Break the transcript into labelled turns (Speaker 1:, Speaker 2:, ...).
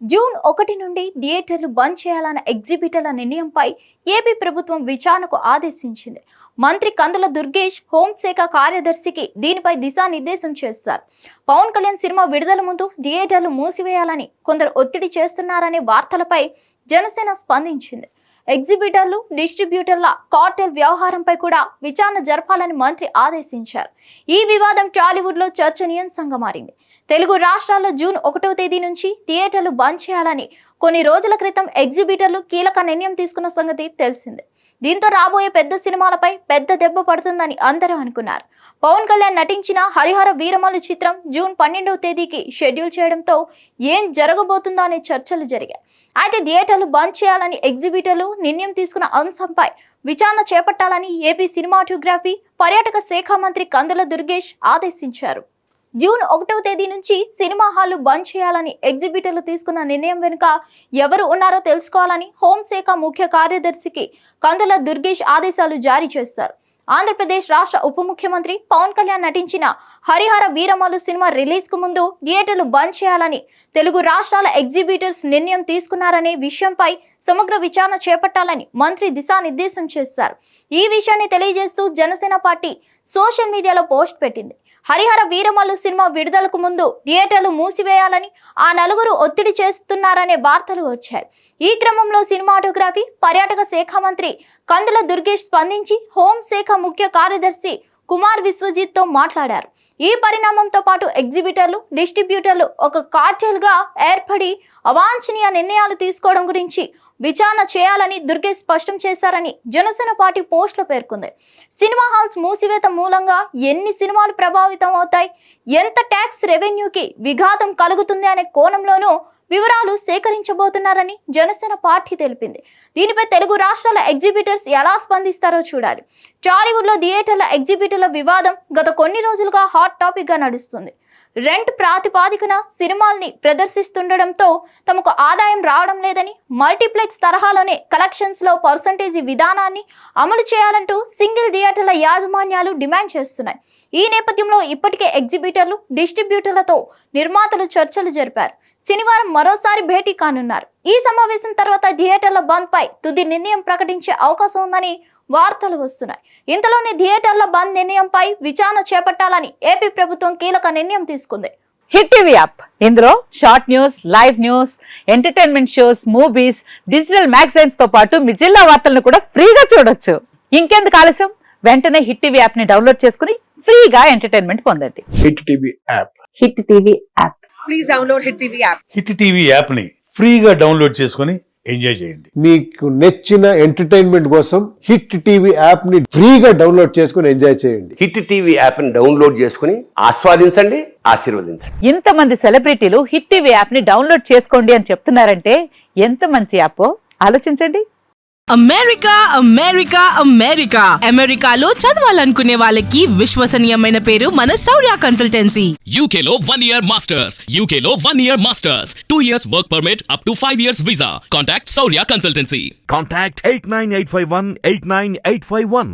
Speaker 1: June 1 నుండి థియేటర్లు బంద్ చేయాలన్న ఎగ్జిబిటర్ల నిర్ణయంపై ఏపీ ప్రభుత్వం విచారణకు ఆదేశించింది. మంత్రి కందుల దుర్గేష్ హోంశాఖ కార్యదర్శికి దీనిపై దిశానిర్దేశం చేశారు. పవన్ కళ్యాణ్ సినిమా విడుదల ముందు థియేటర్లు మూసివేయాలని కొందరు ఒత్తిడి చేస్తున్నారనే వార్తలపై జనసేన స్పందించింది. ఎగ్జిబిటర్లు, డిస్ట్రిబ్యూటర్ల కార్టెల్ వ్యవహారంపై కూడా విచారణ జరపాలని మంత్రి ఆదేశించారు. ఈ వివాదం టాలీవుడ్ లో చర్చనీయాంశంగా మారింది. తెలుగు రాష్ట్రాల్లో జూన్ 1వ తేదీ నుంచి థియేటర్లు బంద్ చేయాలని కొన్ని రోజుల క్రితం ఎగ్జిబిటర్లు కీలక నిర్ణయం తీసుకున్న సంగతి తెలిసిందే. దీంతో రాబోయే పెద్ద సినిమాలపై పెద్ద దెబ్బ పడుతుందని అందరూ అనుకున్నారు. పవన్ కళ్యాణ్ నటించిన హరిహర వీరమల్లు చిత్రం జూన్ 12వ తేదీకి షెడ్యూల్ చేయడంతో ఏం జరగబోతుందో అనే చర్చలు జరిగాయి. అయితే థియేటర్లు బంద్ చేయాలని ఎగ్జిబిటర్లు నిర్ణయం తీసుకున్న అంశంపై విచారణ చేపట్టాలని ఏపీ సినిమాటోగ్రఫీ, పర్యాటక శాఖ మంత్రి కందుల దుర్గేష్ ఆదేశించారు. జూన్ 1వ తేదీ నుంచి సినిమా హాళ్లు బంద్ చేయాలని ఎగ్జిబిటర్లు తీసుకున్న నిర్ణయం వెనుక ఎవరు ఉన్నారో తెలుసుకోవాలని హోంశాఖ ముఖ్య కార్యదర్శికి కందుల దుర్గేష్ ఆదేశాలు జారీ చేశారు. ఆంధ్రప్రదేశ్ రాష్ట్ర ఉప ముఖ్యమంత్రి పవన్ కళ్యాణ్ నటించిన హరిహర వీరమల్లు సినిమా రిలీజ్ కు ముందు థియేటర్లు బంద్ చేయాలని తెలుగు రాష్ట్రాల ఎగ్జిబిటర్స్ నిర్ణయం తీసుకున్నారనే విషయంపై సమగ్ర విచారణ చేపట్టాలని మంత్రి దిశానిర్దేశం చేశారు. ఈ విషయాన్ని తెలియజేస్తూ జనసేన పార్టీ సోషల్ మీడియాలో పోస్ట్ పెట్టింది. హరిహర వీరమల్లు సినిమా విడుదలకు ముందు థియేటర్లు మూసివేయాలని ఆ నలుగురు ఒత్తిడి చేస్తున్నారనే వార్తలు వచ్చాయి. ఈ క్రమంలో సినిమాటోగ్రఫీ, పర్యాటక శాఖ మంత్రి కందుల దుర్గేష్ స్పందించి హోంశాఖ ముఖ్య కార్యదర్శి కుమార్ విశ్వజిత్ తో మాట్లాడారు. ఈ పరిణామంతో పాటు ఎగ్జిబిటర్లు, డిస్ట్రిబ్యూటర్లు ఒక కార్టెల్ గా ఏర్పడి అవాంఛనీయ నిర్ణయాలు తీసుకోవడం గురించి విచారణ చేయాలని దుర్గేష్ స్పష్టం చేశారని జనసేన పార్టీ పోస్టులో పేర్కొంది. సినిమా హాల్స్ మూసివేత మూలంగా ఎన్ని సినిమాలు ప్రభావితం అవుతాయి, ఎంత ట్యాక్స్ రెవెన్యూకి విఘాతం కలుగుతుంది అనే కోణంలోనూ వివరాలు సేకరించబోతున్నారని జనసేన పార్టీ తెలిపింది. దీనిపై తెలుగు రాష్ట్రాల ఎగ్జిబిటర్స్ ఎలా స్పందిస్తారో చూడాలి. టాలీవుడ్ లో థియేటర్ల ఎగ్జిబిటర్ల వివాదం గత కొన్ని రోజులుగా హాట్ టాపిక్ గా నడుస్తుంది. రెంట్ ప్రాతిపాదికన సినిమాల్ని ప్రదర్శిస్తుండటంతో తమకు ఆదాయం రావడం లేదని, మల్టీప్లెక్స్ తరహాలోనే కలెక్షన్స్ లో పర్సంటేజీ విధానాన్ని అమలు చేయాలంటూ సింగిల్ థియేటర్ల యాజమాన్యాలు డిమాండ్ చేస్తున్నాయి. ఈ నేపథ్యంలో ఇప్పటికే ఎగ్జిబిటర్లు, డిస్ట్రిబ్యూటర్లతో నిర్మాతలు చర్చలు జరిపారు. శనివారం మరోసారి భేటీ కానున్నారు. ఈ సమావేశం తర్వాత థియేటర్ల బంద్ పై తుది నిర్ణయం ప్రకటించే అవకాశం ఉందని వార్తలు వస్తున్నాయి. ఇంతలోనే థియేటర్ల బంద్ నిర్ణయంపై విచారణ చేపట్టాలని ఏపీ ప్రభుత్వం కీలక నిర్ణయం తీసుకుంది.
Speaker 2: హిట్ టీవీ యాప్, ఇందులో short news, live news, entertainment shows, movies, digital magazines తో పాటు మీ జిల్లా వార్తలను కూడా ఫ్రీగా చూడొచ్చు. ఇంకెందుకు ఆలస్యం, వెంటనే హిట్ టీవీ యాప్ ని డౌన్లోడ్ చేసుకుని ఫ్రీగా ఎంటర్టైన్మెంట్ పొందండి.
Speaker 3: Hit TV app.
Speaker 2: Hit TV app.
Speaker 4: Please download hit TV app.
Speaker 5: Hit TV app ని ఫ్రీగా డౌన్లోడ్ చేసుకుని ఎంజాయ్ చేయండి.
Speaker 3: మీకు నచ్చిన ఎంటర్టైన్మెంట్ కోసం హిట్ టీవీ యాప్ ని ఫ్రీగా డౌన్లోడ్ చేసుకుని ఎంజాయ్ చేయండి.
Speaker 6: హిట్ టీవీ యాప్ ని డౌన్లోడ్ చేసుకుని ఆస్వాదించండి, ఆశీర్వదించండి.
Speaker 2: ఇంతమంది సెలబ్రిటీలు హిట్ టీవీ యాప్ ని డౌన్లోడ్ చేసుకోండి అని చెప్తున్నారంటే ఎంత మంచి యాప్ ఆలోచించండి.
Speaker 4: అమెరికా అమెరికా అమెరికా అమెరికాలో చదవాలనుకునే వాళ్ళకి విశ్వసనీయమైన పేరు మన శౌర్య కన్సల్టెన్సీ.
Speaker 7: UK లో 1 year masters. UK లో 1 year masters. 2 years work permit up to 5 years visa. Contact Saurya Consultancy.
Speaker 8: Contact 89851 89851.